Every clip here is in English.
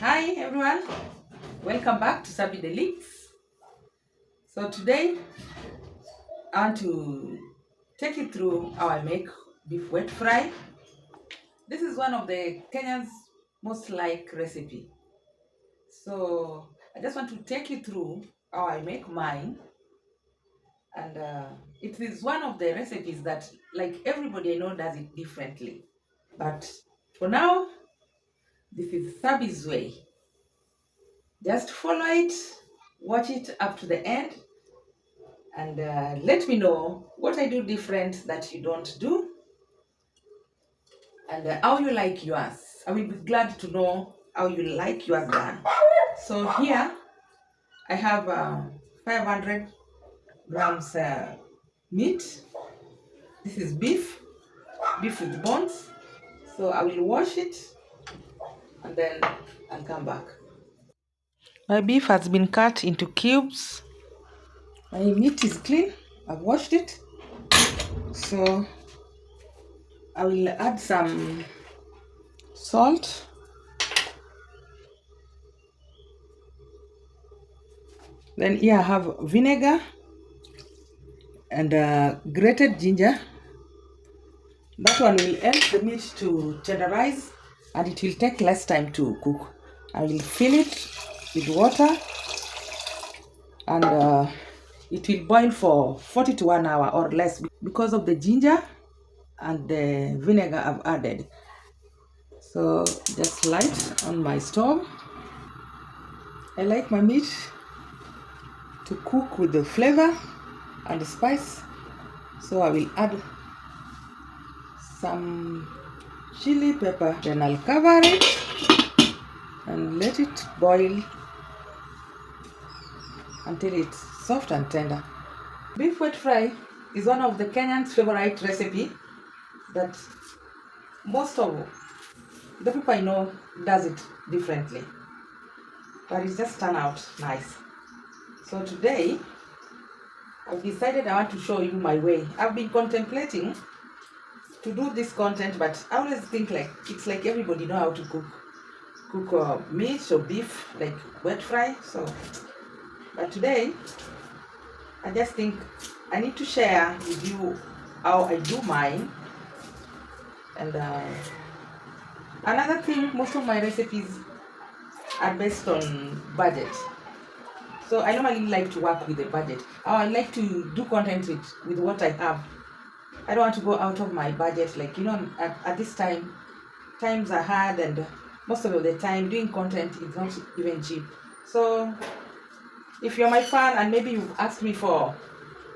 Hi everyone, welcome back to Tsp Garlic. So today I want to take you through how I make beef wet fry. This is one of the Kenyan's most liked recipe. So I just want to take you through how I make mine, and it is one of the recipes that like everybody I know does it differently. But for now, this is Sabi's way. Just follow it, watch it up to the end, and let me know what I do different that you don't do, and how you like yours. I will be glad to know how you like yours done. So here I have 500 grams meat. This is beef with bones. So I will wash it and then I'll come back. My beef has been cut into cubes. My meat is clean. I've washed it. So I will add some salt, then here I have vinegar and grated ginger. That one will help the meat to tenderize and it will take less time to cook. I will fill it with water and it will boil for 40 to 1 hour or less because of the ginger and the vinegar I've added. So just light on my stove. I like my meat to cook with the flavor and the spice, so I will add some chili pepper, then I'll cover it and let it boil until it's soft and tender. Beef wet fry is one of the Kenyans' favorite recipe that most of the people I know does it differently, but it just turned out nice. So today I've decided I want to show you my way. I've been contemplating to do this content, but I always think like it's like everybody know how to cook meat or beef, like wet fry. So but today I just think I need to share with you how I do mine. And another thing, most of my recipes are based on budget, so I normally like to work with a budget. I like to do content with what I have. I don't want to go out of my budget. Like, you know, at this time, times are hard, and most of the time doing content is not even cheap. So if you're my fan and maybe you've asked me for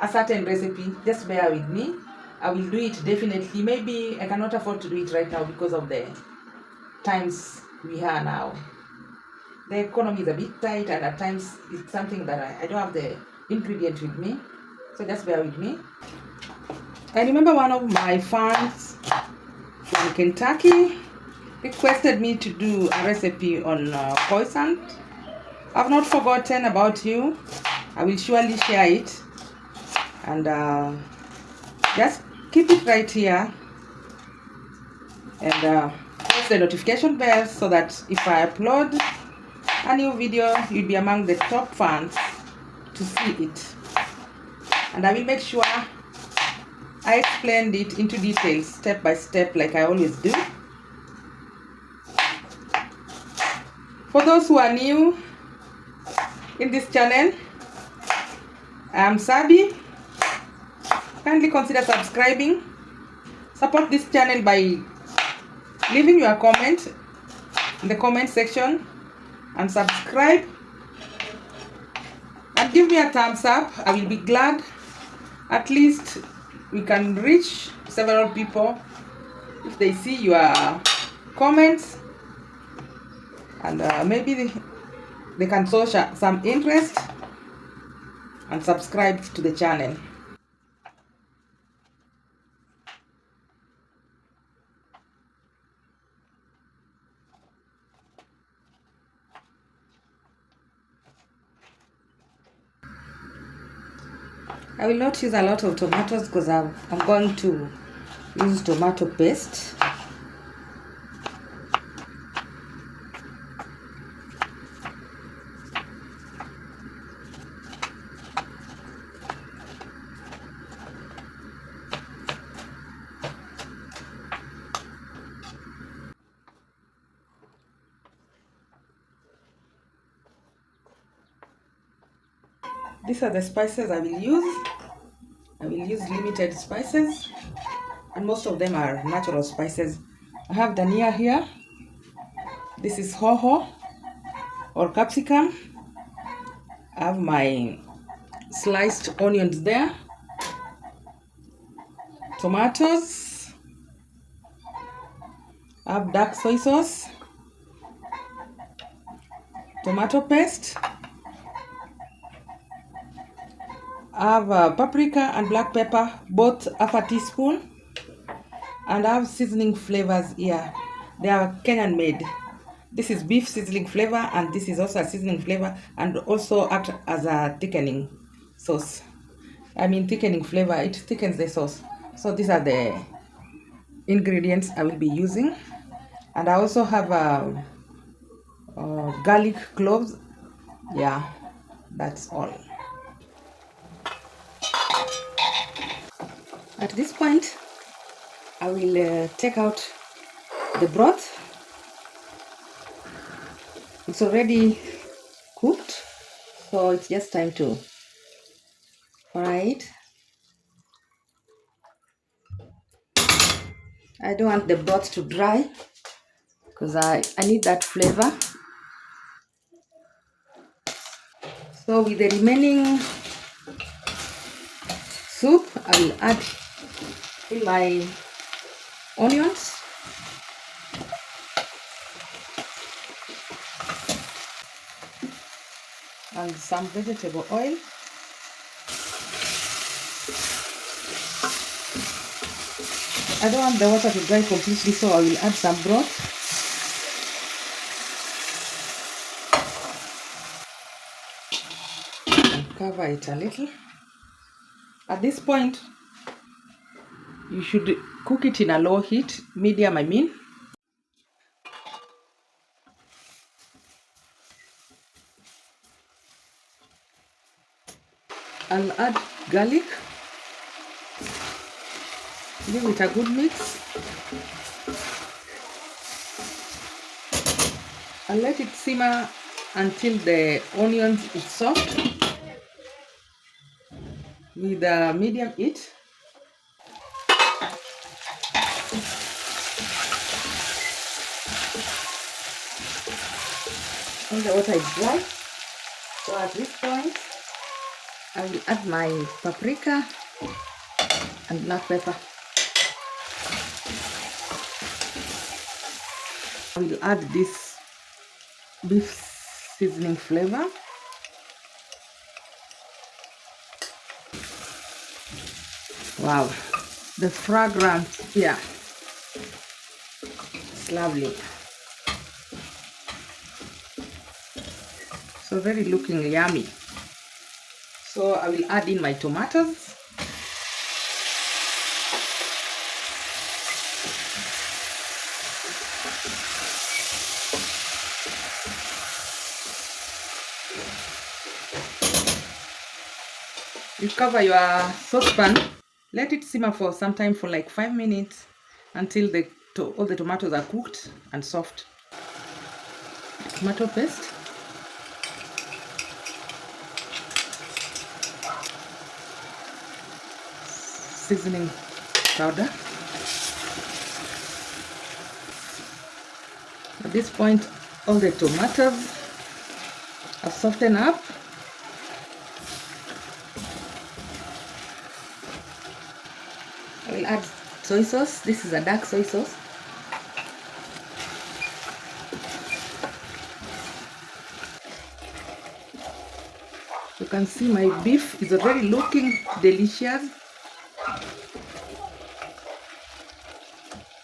a certain recipe, just bear with me. I will do it definitely. Maybe I cannot afford to do it right now because of the times we are now. The economy is a bit tight, and at times it's something that I don't have the ingredient with me. So just bear with me. I remember one of my fans from Kentucky requested me to do a recipe on croissant. I've not forgotten about you. I will surely share it, and just keep it right here and press the notification bell so that if I upload a new video, you'll be among the top fans to see it. And I will make sure I explained it into details, step by step, like I always do. For those who are new in this channel, I'm Sabi. Kindly consider subscribing. Support this channel by leaving your comment in the comment section, and subscribe and give me a thumbs up. I will be glad. At least we can reach several people if they see your comments, and maybe they can show some interest and subscribe to the channel. I will not use a lot of tomatoes because I'm going to use tomato paste. These are the spices I will use. I will use limited spices, and most of them are natural spices. I have dhania here. This is hoho or capsicum. I have my sliced onions there, tomatoes. I have dark soy sauce, tomato paste. I have paprika and black pepper, both half a teaspoon. And I have seasoning flavors here. They are Kenyan made. This is beef seasoning flavor, and this is also a seasoning flavor, and also act as a thickening sauce. I mean thickening flavor, it thickens the sauce. So these are the ingredients I will be using. And I also have garlic cloves. Yeah, that's all. At this point, I will take out the broth. It's already cooked, so it's just time to fry it. I don't want the broth to dry because I need that flavor. So with the remaining soup, I will add in my onions, and some vegetable oil. I don't want the water to dry completely, so I will add some broth. And cover it a little. At this point, you should cook it in a low heat, medium I mean. I'll add garlic. Give it a good mix. I'll let it simmer until the onions is soft with a medium heat. All the water is dry. So at this point, I will add my paprika and black pepper. I will add this beef seasoning flavor. Wow, the fragrance here, it's lovely. So very looking yummy. So I will add in my tomatoes. You cover your saucepan, let it simmer for some time, for like 5 minutes, until all the tomatoes are cooked and soft. Tomato paste. Seasoning powder. At this point, all the tomatoes are softened up. I will add soy sauce. This is a dark soy sauce. You can see my beef is already looking delicious.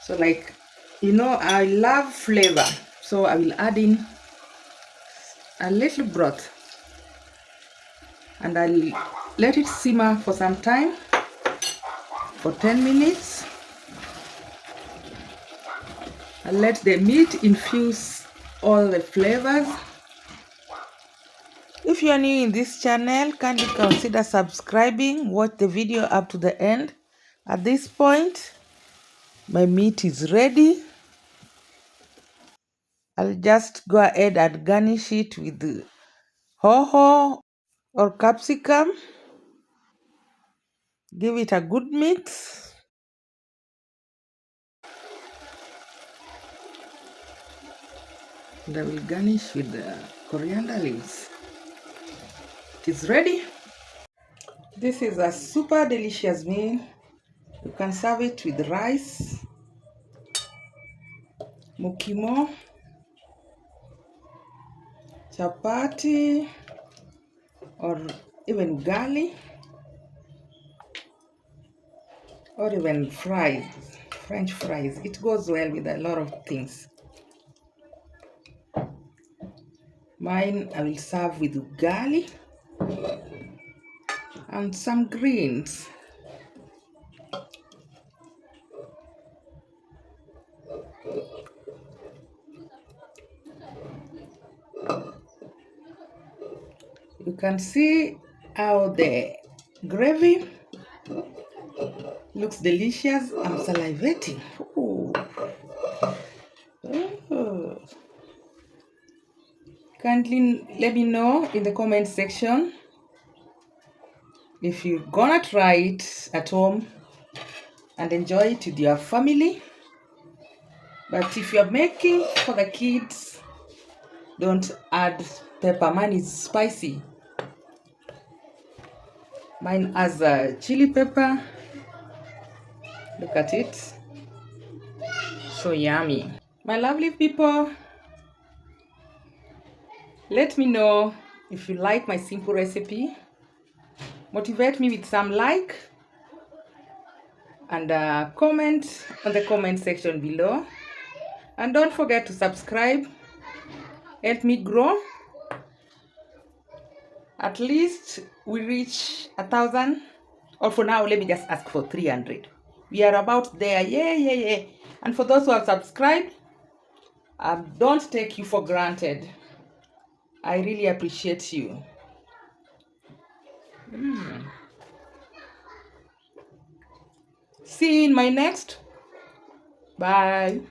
So like, you know, I love flavor. So I will add in a little broth. And I'll let it simmer for some time, for 10 minutes. I'll let the meat infuse all the flavors. If you are new in this channel, kindly consider subscribing. Watch the video up to the end. At this point, my meat is ready. I'll just go ahead and garnish it with hoho or capsicum. Give it a good mix. And I will garnish with the coriander leaves. It is ready. This is a super delicious meal. You can serve it with rice, mukimo, chapati, or even ugali, or even fries, French fries. It goes well with a lot of things. Mine I will serve with ugali and some greens. You can see how the gravy looks delicious. I'm salivating. Ooh. Oh. Kindly let me know in the comment section if you're gonna try it at home and enjoy it with your family. But if you're making for the kids, don't add pepper. Mine is spicy. Mine has a chili pepper. Look at it. So yummy. My lovely people, let me know if you like my simple recipe. Motivate me with some like and comment on the comment section below. And don't forget to subscribe. Help me grow. At least we reach 1,000. Or for now, let me just ask for 300. We are about there. Yeah. And for those who have subscribed, don't take you for granted. I really appreciate you. See you in my next. Bye.